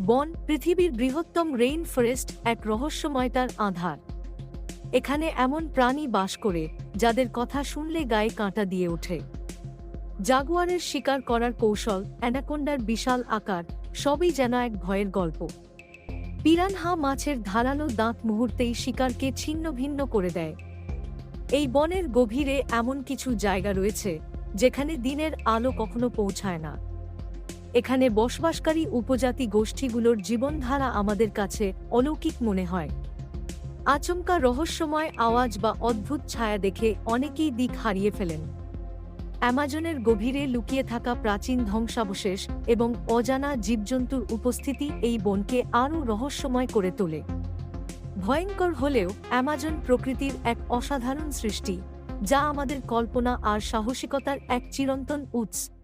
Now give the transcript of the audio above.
বন পৃথিবীর বৃহত্তম রেইন ফরেস্ট এক রহস্যময়তার আধার। এখানে এমন প্রাণী বাস করে যাদের কথা শুনলে গায়ে কাঁটা দিয়ে ওঠে। জাগুয়ারের শিকার করার কৌশল, অ্যানাকোন্ডার বিশাল আকার, সবই যেন এক ভয়ের গল্প। পিরানহা মাছের ধারালো দাঁত মুহূর্তেই শিকারকে ছিন্নভিন্ন করে দেয়। এই বনের গভীরে এমন কিছু জায়গা রয়েছে যেখানে দিনের আলো কখনো পৌঁছায় না। এখানে বসবাসকারী উপজাতি গোষ্ঠীগুলোর জীবনধারা আমাদের কাছে অলৌকিক মনে হয়। আচমকা রহস্যময় আওয়াজ বা অদ্ভুত ছায়া দেখে অনেকেই দিক হারিয়ে ফেলেন। অ্যামাজনের গভীরে লুকিয়ে থাকা প্রাচীন ধ্বংসাবশেষ এবং অজানা জীবজন্তুর উপস্থিতি এই বনকে আরও রহস্যময় করে তোলে। ভয়ঙ্কর হলেও অ্যামাজন প্রকৃতির এক অসাধারণ সৃষ্টি, যা আমাদের কল্পনা আর সাহসিকতার এক চিরন্তন উৎস।